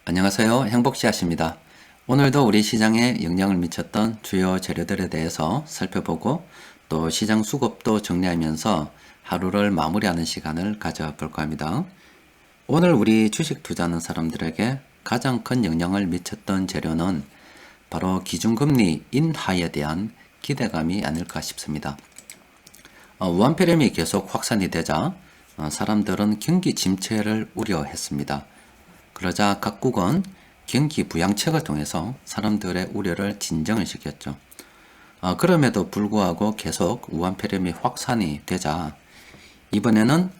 안녕하세요. 행복씨앗입니다. 오늘도 우리 시장에 영향을 미쳤던 주요 재료들에 대해서 살펴보고 또 시장 수급도 정리하면서 하루를 마무리하는 시간을 가져볼까 합니다. 오늘 우리 주식 투자하는 사람들에게 가장 큰 영향을 미쳤던 재료는 바로 기준금리 인하에 대한 기대감이 아닐까 싶습니다. 우한폐렴이 계속 확산이 되자 사람들은 경기 침체를 우려했습니다. 그러자 각국은 경기 부양책을 통해서 사람들의 우려를 진정을 시켰죠. 그럼에도 불구하고 계속 우한폐렴이 확산이 되자 이번에는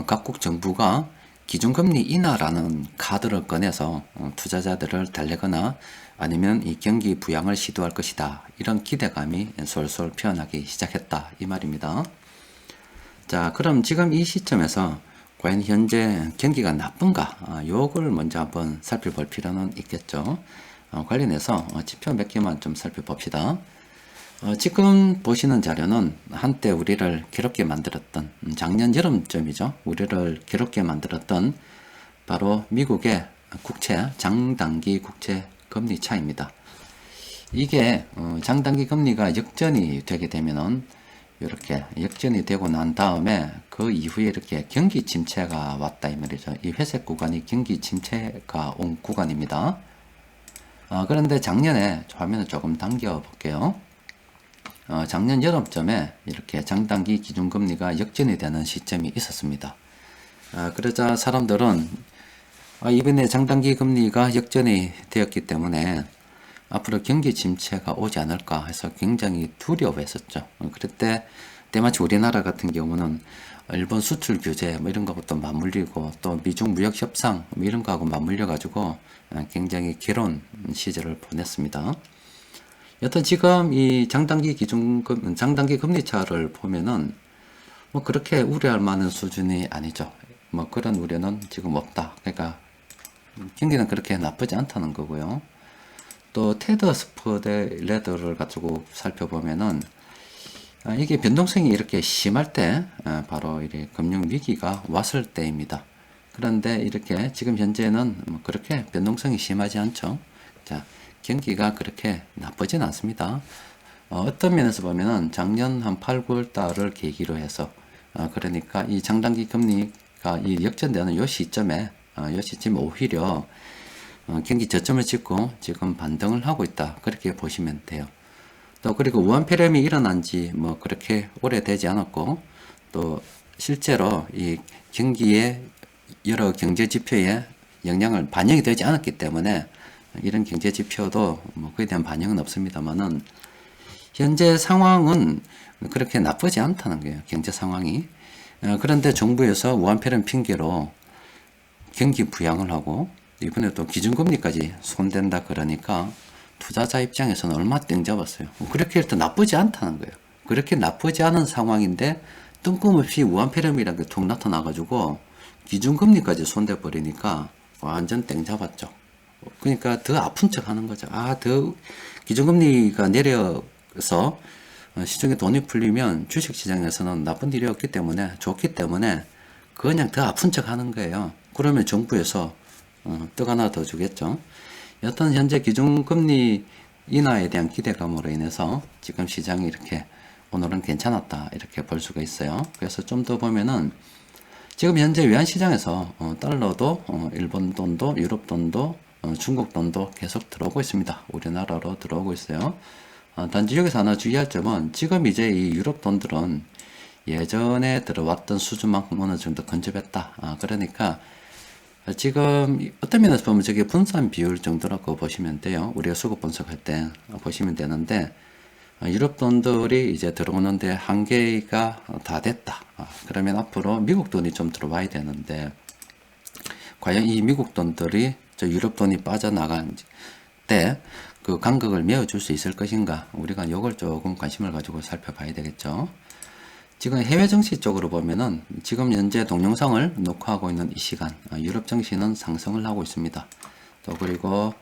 각국 정부가 기준금리 인하라는 카드를 꺼내서 투자자들을 달래거나 아니면 이 경기 부양을 시도할 것이다. 이런 기대감이 솔솔 피어나기 시작했다. 이 말입니다. 자, 그럼 지금 이 시점에서 과연 현재 경기가 나쁜가? 요걸 먼저 한번 살펴볼 필요는 있겠죠. 관련해서 지표 몇 개만 좀 살펴봅시다. 지금 보시는 자료는 한때 우리를 괴롭게 만들었던 작년 여름쯤이죠. 우리를 괴롭게 만들었던 바로 미국의 국채, 장단기 국채 금리 차입니다. 이게 장단기 금리가 역전이 되게 되면은 이렇게 역전이 되고 난 다음에 그 이후에 이렇게 경기 침체가 왔다 이 말이죠. 이 회색 구간이 경기 침체가 온 구간입니다. 그런데 작년에 화면을 조금 당겨 볼게요. 작년 여름쯤에 이렇게 장단기 기준금리가 역전이 되는 시점이 있었습니다. 그러자 사람들은 이번에 장단기 금리가 역전이 되었기 때문에 앞으로 경기 침체가 오지 않을까 해서 굉장히 두려워했었죠. 그때 때마치 우리나라 같은 경우는 일본 수출 규제 뭐 이런 것부터 맞물리고 또 미중 무역 협상 뭐 이런 거하고 맞물려 가지고 굉장히 괴로운 시절을 보냈습니다. 여튼 지금 이 장단기 금리 차를 보면은 뭐 그렇게 우려할 만한 수준이 아니죠. 뭐 그런 우려는 지금 없다. 그러니까 경기는 그렇게 나쁘지 않다는 거고요. 또 테더 스프레드 레더를 가지고 살펴보면은 이게 변동성이 이렇게 심할 때 바로 이렇게 금융 위기가 왔을 때입니다. 그런데 이렇게 지금 현재는 뭐 그렇게 변동성이 심하지 않죠. 자, 경기가 그렇게 나쁘진 않습니다. 어떤 면에서 보면은 작년 한 8, 9월 달을 계기로 해서 그러니까 이 장단기 금리가 이 역전되는 요 시점에 요 시점 오히려 경기 저점을 찍고 지금 반등을 하고 있다. 그렇게 보시면 돼요. 또 그리고 우한폐렴이 일어난 지 뭐 그렇게 오래되지 않았고 또 실제로 이 경기의 여러 경제 지표에 영향을 반영이 되지 않았기 때문에 이런 경제 지표도 뭐 그에 대한 반영은 없습니다만은 현재 상황은 그렇게 나쁘지 않다는 거예요. 경제 상황이. 그런데 정부에서 우한폐렴 핑계로 경기 부양을 하고 이번에 또 기준금리까지 손댄다 그러니까 투자자 입장에서는 얼마 땡 잡았어요. 그렇게 해도 나쁘지 않다는 거예요. 그렇게 나쁘지 않은 상황인데 뜬금없이 우한폐렴이라는 게 툭 나타나가지고 기준금리까지 손대 버리니까 완전 땡 잡았죠. 그러니까 더 아픈 척 하는 거죠. 더 기준금리가 내려서 시중에 돈이 풀리면 주식시장에서는 나쁜 일이 없기 때문에 좋기 때문에 그냥 더 아픈 척 하는 거예요. 그러면 정부에서 떡 하나 더 주겠죠. 여튼 현재 기준금리 인하에 대한 기대감으로 인해서 지금 시장이 이렇게 오늘은 괜찮았다 이렇게 볼 수가 있어요. 그래서 좀 더 보면은 지금 현재 외환시장에서 달러도 일본 돈도 유럽 돈도 중국 돈도 계속 들어오고 있습니다. 우리나라로 들어오고 있어요. 단지 여기서 하나 주의할 점은 지금 이제 이 유럽 돈들은 예전에 들어왔던 수준만큼 어느 정도 근접했다. 그러니까 지금 어떤 면에서 보면 저게 분산 비율 정도라고 보시면 돼요. 우리가 수급 분석할 때 보시면 되는데 유럽 돈들이 이제 들어오는데 한계가 다 됐다. 그러면 앞으로 미국 돈이 좀 들어와야 되는데 과연 이 미국 돈들이 저 유럽 돈이 빠져나간 때 그 간극을 메워줄 수 있을 것인가? 우리가 이걸 조금 관심을 가지고 살펴봐야 되겠죠. 지금 해외 정시 쪽으로 보면은 지금 현재 동영상을 녹화하고 있는 이 시간 유럽 정시는 상승을 하고 있습니다. 또 그리고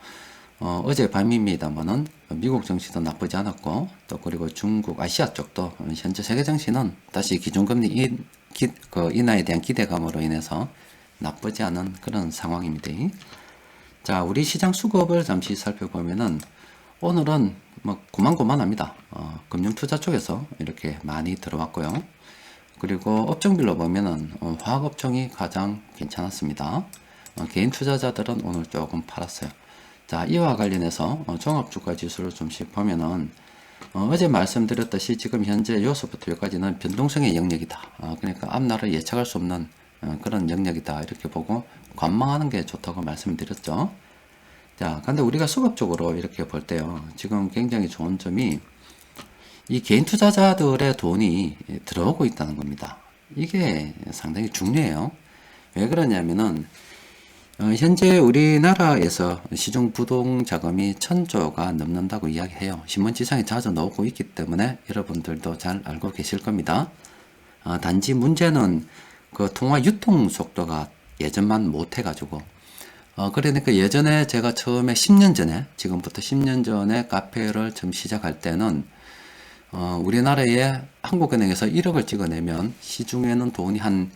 어제 밤입니다만은 미국 정시도 나쁘지 않았고 또 그리고 중국 아시아 쪽도 현재 세계 정시는 다시 기준금리 인하에 대한 기대감으로 인해서 나쁘지 않은 그런 상황입니다. 자, 우리 시장 수급을 잠시 살펴보면은 오늘은 뭐 고만고만합니다. 금융투자 쪽에서 이렇게 많이 들어왔고요. 그리고 업종별로 보면은 화학업종이 가장 괜찮았습니다. 개인 투자자들은 오늘 조금 팔았어요. 자, 이와 관련해서 종합주가 지수를 좀씩 보면은 어제 말씀드렸듯이 지금 현재 여기서부터 여기까지는 변동성의 영역이다. 그러니까 앞날을 예측할 수 없는 그런 영역이다. 이렇게 보고 관망하는 게 좋다고 말씀드렸죠. 자, 근데 우리가 수급적으로 이렇게 볼 때요. 지금 굉장히 좋은 점이 이 개인 투자자들의 돈이 들어오고 있다는 겁니다. 이게 상당히 중요해요. 왜 그러냐면은 현재 우리나라에서 시중 부동 자금이 1000조가 넘는다고 이야기해요. 신문지상에 자주 나오고 있기 때문에 여러분들도 잘 알고 계실 겁니다. 단지 문제는 그 통화 유통 속도가 예전만 못해가지고 그러니까 예전에 제가 처음에 10년 전에 지금부터 10년 전에 카페를 처음 시작할 때는 우리나라에 한국은행에서 1억을 찍어내면 시중에는 돈이 한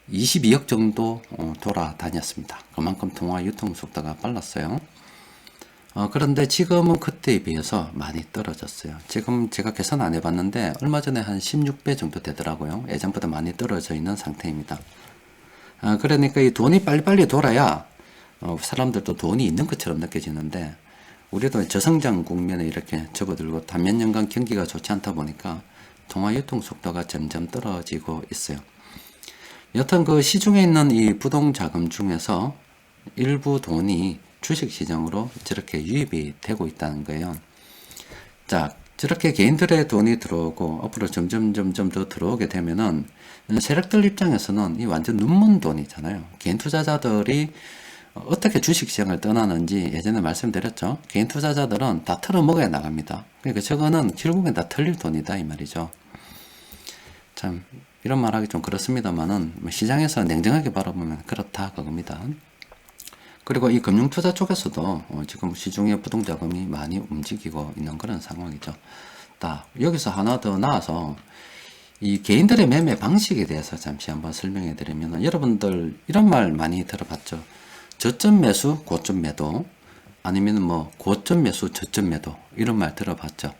22억 정도 돌아다녔습니다. 그만큼 통화 유통 속도가 빨랐어요. 그런데 지금은 그때에 비해서 많이 떨어졌어요. 지금 제가 계산 안 해봤는데 얼마 전에 한 16배 정도 되더라고요. 예전보다 많이 떨어져 있는 상태입니다. 그러니까 이 돈이 빨리빨리 돌아야 사람들도 돈이 있는 것처럼 느껴지는데 우리도 저성장 국면에 이렇게 접어들고 단몇 년간 경기가 좋지 않다 보니까 통화 유통 속도가 점점 떨어지고 있어요. 여튼 그 시중에 있는 이 부동 자금 중에서 일부 돈이 주식시장으로 저렇게 유입이 되고 있다는 거예요. 자, 저렇게 개인들의 돈이 들어오고 앞으로 점점 더 들어오게 되면은 세력들 입장에서는 이 완전 눈먼 돈이잖아요. 개인 투자자들이 어떻게 주식시장을 떠나는지 예전에 말씀드렸죠. 개인 투자자들은 다 털어먹어야 나갑니다. 그러니까 저거는 결국엔 다 털릴 돈이다 이 말이죠. 참 이런 말하기 좀 그렇습니다만은 시장에서 냉정하게 바라보면 그렇다 그겁니다. 그리고 이 금융투자 쪽에서도 지금 시중에 부동자금이 많이 움직이고 있는 그런 상황이죠. 여기서 하나 더 나와서 이 개인들의 매매 방식에 대해서 잠시 한번 설명해 드리면 여러분들 이런 말 많이 들어봤죠. 저점 매수, 고점 매도 아니면 뭐 고점 매수, 저점 매도 이런 말 들어봤죠.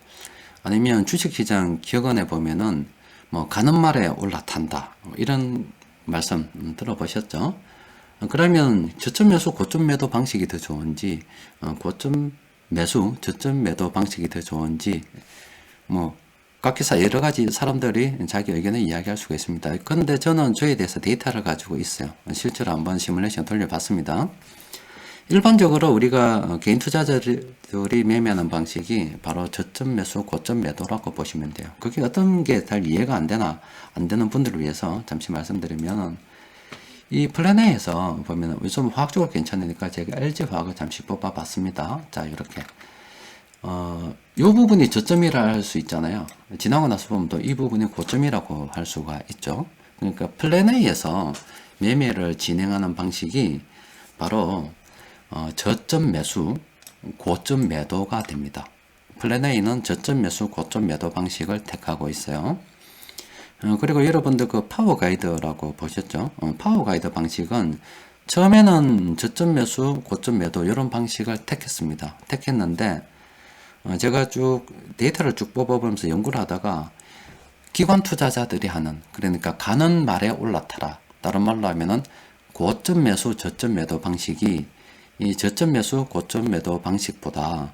아니면 주식시장 기억원에 보면은 뭐 가는 말에 올라탄다 이런 말씀 들어보셨죠? 그러면 저점 매수, 고점 매도 방식이 더 좋은지 고점 매수, 저점 매도 방식이 더 좋은지 뭐 각기사 여러 가지 사람들이 자기 의견을 이야기할 수가 있습니다. 그런데 저는 저에 대해서 데이터를 가지고 있어요. 실제로 한번 시뮬레이션 돌려봤습니다. 일반적으로 우리가 개인 투자자들이 매매하는 방식이 바로 저점 매수, 고점 매도라고 보시면 돼요. 그게 어떤 게 잘 이해가 안 되는 분들을 위해서 잠시 말씀드리면 이 플랜 A에서 보면 요즘 화학적으로 괜찮으니까 제가 LG화학을 잠시 뽑아봤습니다. 자, 이렇게 요 부분이 저점이라 할 수 있잖아요. 지나고 나서 보면 또 이 부분이 고점이라고 할 수가 있죠. 그러니까 플랜 A에서 매매를 진행하는 방식이 바로 저점 매수, 고점 매도가 됩니다. 플랜 A는 저점 매수, 고점 매도 방식을 택하고 있어요. 그리고 여러분들 그 파워 가이드라고 보셨죠? 파워 가이드 방식은 처음에는 저점 매수, 고점 매도 이런 방식을 택했는데 제가 쭉 데이터를 쭉 뽑아보면서 연구를 하다가 기관 투자자들이 하는, 그러니까 가는 말에 올라타라, 다른 말로 하면은 고점 매수, 저점 매도 방식이 이 저점 매수, 고점 매도 방식보다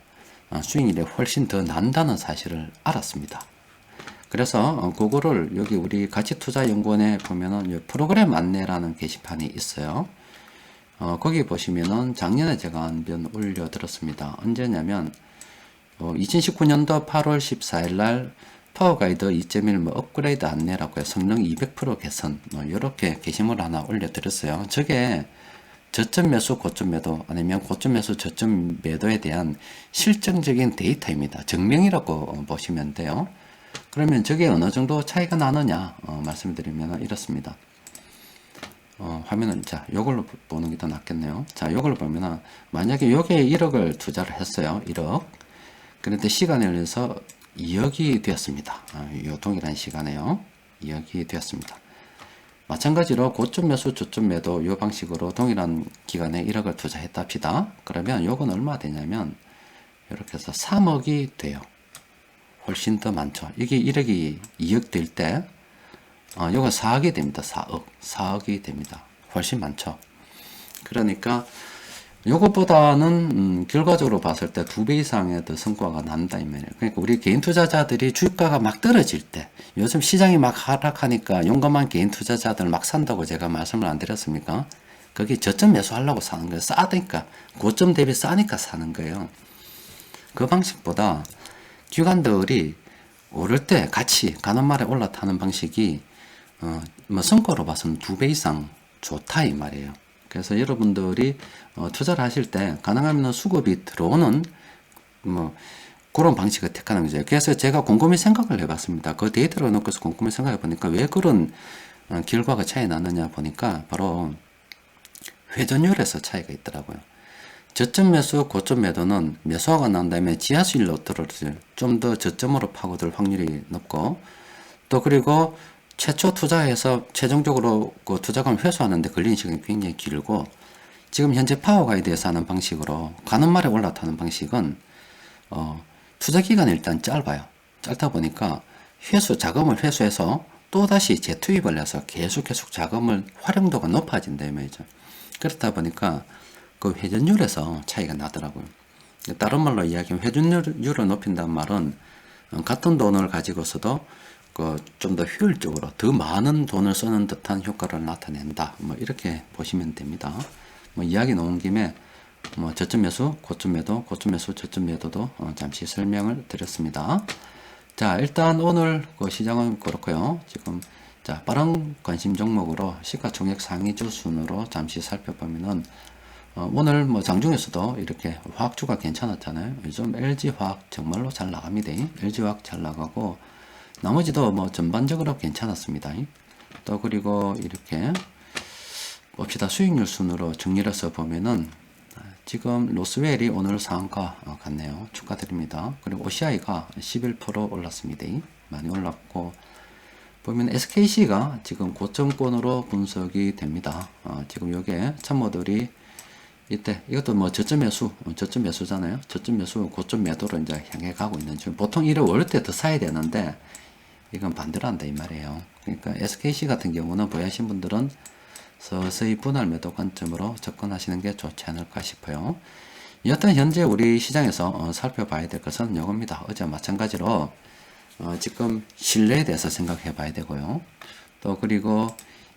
수익률이 훨씬 더 난다는 사실을 알았습니다. 그래서 그거를 여기 우리 가치투자연구원에 보면은 프로그램 안내라는 게시판이 있어요. 거기 보시면은 작년에 제가 한 번 올려드렸습니다. 언제냐면 2019년도 8월 14일 날 파워가이드 2.1 뭐 업그레이드 안내라고 해서 성능 200% 개선 이렇게 게시물 하나 올려드렸어요. 저게 저점 매수, 고점 매도 아니면 고점 매수, 저점 매도에 대한 실증적인 데이터입니다. 증명이라고 보시면 돼요. 그러면 저게 어느 정도 차이가 나느냐 말씀드리면 이렇습니다. 화면을 자 요걸로 보는 게 더 낫겠네요. 자 요걸로 보면은 만약에 요게 1억을 투자를 했어요. 1억. 그런데 시간에 걸려서 2억이 되었습니다. 요 동일한 시간에요. 2억이 되었습니다. 마찬가지로 고점 매수, 저점 매도 이 방식으로 동일한 기간에 1억을 투자했다 합시다. 그러면 요건 얼마 되냐면 이렇게 해서 3억이 돼요. 훨씬 더 많죠. 이게 1억이 2억 될 때, 요건 4억이 됩니다. 4억이 됩니다. 훨씬 많죠. 그러니까 요것보다는 결과적으로 봤을 때 2배 이상의 더 성과가 난다 이 말이에요. 그러니까 우리 개인 투자자들이 주가가 막 떨어질 때, 요즘 시장이 막 하락하니까 용감한 개인 투자자들 막 산다고 제가 말씀을 안 드렸습니까? 거기 저점 매수하려고 사는 거예요. 싸니까, 고점 대비 싸니까 사는 거예요. 그 방식보다 기관들이 오를 때 같이 가는 말에 올라타는 방식이 뭐 성과로 봐서는 2배 이상 좋다 이 말이에요. 그래서 여러분들이 투자를 하실 때 가능하면 수급이 들어오는 뭐 그런 방식을 택하는 거죠. 그래서 제가 곰곰이 생각을 해봤습니다. 그 데이터를 놓고서 곰곰이 생각해 보니까 왜 그런 결과가 차이 나느냐 보니까 바로 회전율에서 차이가 있더라고요. 저점 매수, 고점 매도는 매수하고 난 다음에 지하수일로 떨어질 좀 더 저점으로 파고들 확률이 높고, 또 그리고 최초 투자해서 최종적으로 그 투자금을 회수하는데 걸리는 시간이 굉장히 길고, 지금 현재 파워가이드에서 하는 방식으로 가는 말에 올라타는 방식은 투자 기간이 일단 짧아요. 짧다 보니까 자금을 회수해서 또다시 재투입을 해서 계속 자금을 활용도가 높아진다 이 말이죠. 그렇다 보니까 그 회전율에서 차이가 나더라고요. 다른 말로 이야기하면 회전율을 높인다는 말은 같은 돈을 가지고서도 좀 더 효율적으로 더 많은 돈을 쓰는 듯한 효과를 나타낸다. 뭐 이렇게 보시면 됩니다. 뭐 이야기 나온 김에 뭐 저점 매수, 고점 매도, 고점 매수, 저점 매도도 잠시 설명을 드렸습니다. 자, 일단 오늘 그 시장은 그렇고요. 지금 자, 빠른 관심 종목으로 시가총액 상위주 순으로 잠시 살펴보면은 오늘 뭐 장중에서도 이렇게 화학주가 괜찮았잖아요. 요즘 LG화학 정말로 잘 나갑니다. LG화학 잘 나가고 나머지도 뭐 전반적으로 괜찮았습니다. 또 그리고 이렇게 봅시다. 수익률 순으로 정리를 해서 보면은 지금 로스웰이 오늘 상한가 같네요. 축하드립니다. 그리고 OCI가 11% 올랐습니다. 많이 올랐고, 보면 SKC가 지금 고점권으로 분석이 됩니다. 지금 요게 참모들이 이때 이것도 뭐 저점 매수잖아요. 저점 매수, 고점 매도로 이제 향해 가고 있는 중. 보통 이를 오를 때 더 사야 되는데 이건 반대로 한다 이 말이에요. 그러니까 SKC 같은 경우는 보유하신 분들은 서서히 분할 매도 관점으로 접근하시는 게 좋지 않을까 싶어요. 여튼 현재 우리 시장에서 살펴봐야 될 것은 이겁니다. 어제 마찬가지로 지금 신뢰에 대해서 생각해 봐야 되고요. 또 그리고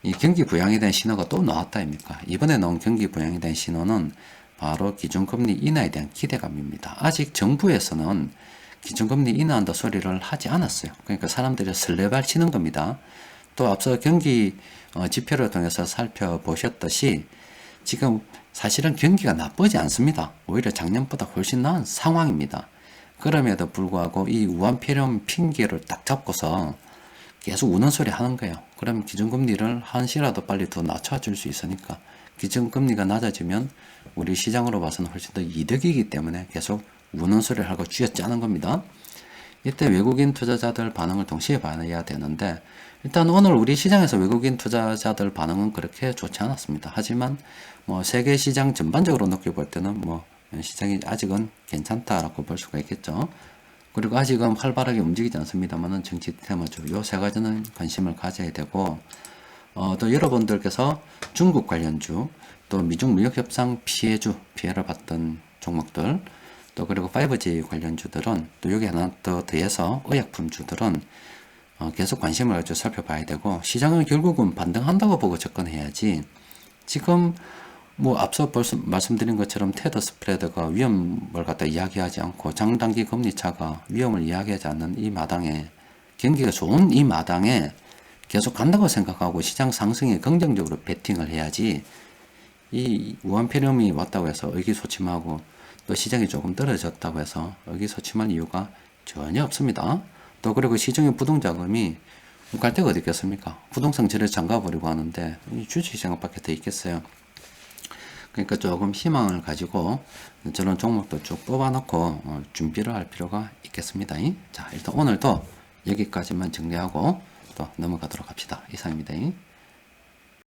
이 경기 부양에 대한 신호가 또 나왔다 아닙니까? 이번에 나온 경기 부양에 대한 신호는 바로 기준금리 인하에 대한 기대감입니다. 아직 정부에서는 기준금리 인하한다 소리를 하지 않았어요. 그러니까 사람들이 설레발 치는 겁니다. 또 앞서 경기 지표를 통해서 살펴보셨듯이 지금 사실은 경기가 나쁘지 않습니다. 오히려 작년보다 훨씬 나은 상황입니다. 그럼에도 불구하고 이 우한폐렴 핑계를 딱 잡고서 계속 우는 소리 하는 거예요. 그러면 기준금리를 한시라도 빨리 더 낮춰줄 수 있으니까 기준금리가 낮아지면 우리 시장으로 봐서는 훨씬 더 이득이기 때문에 계속 우는 소리를 하고 쥐어짜는 겁니다. 이때 외국인 투자자들 반응을 동시에 봐야 되는데 일단 오늘 우리 시장에서 외국인 투자자들 반응은 그렇게 좋지 않았습니다. 하지만 뭐 세계 시장 전반적으로 놓고 볼 때는 뭐 시장이 아직은 괜찮다라고 볼 수가 있겠죠. 그리고 아직은 활발하게 움직이지 않습니다만은 정치 테마주 요 세 가지는 관심을 가져야 되고 또 여러분들께서 중국 관련주 또 미중 무역 협상 피해를 봤던 종목들 또 그리고 5G 관련주들은 또 여기 하나 더 더해서 의약품주들은 계속 관심을 가지고 살펴봐야 되고 시장은 결국은 반등한다고 보고 접근해야지 지금 뭐 앞서 벌써 말씀드린 것처럼 테더 스프레드가 위험을 갖다 이야기하지 않고 장단기 금리차가 위험을 이야기하지 않는 이 마당에 경기가 좋은 이 마당에 계속 간다고 생각하고 시장 상승에 긍정적으로 베팅을 해야지 이 우한폐렴이 왔다고 해서 의기소침하고 또 시장이 조금 떨어졌다고 해서 의기소침할 이유가 전혀 없습니다. 또 그리고 시중의 부동자금이 갈 데가 어디 있겠습니까? 부동산 거래 잠가버리고 하는데 주식시장밖에 더 있겠어요. 그러니까 조금 희망을 가지고 저런 종목도 쭉 뽑아놓고 준비를 할 필요가 있겠습니다. 자, 일단 오늘도 여기까지만 정리하고 또 넘어가도록 합시다. 이상입니다.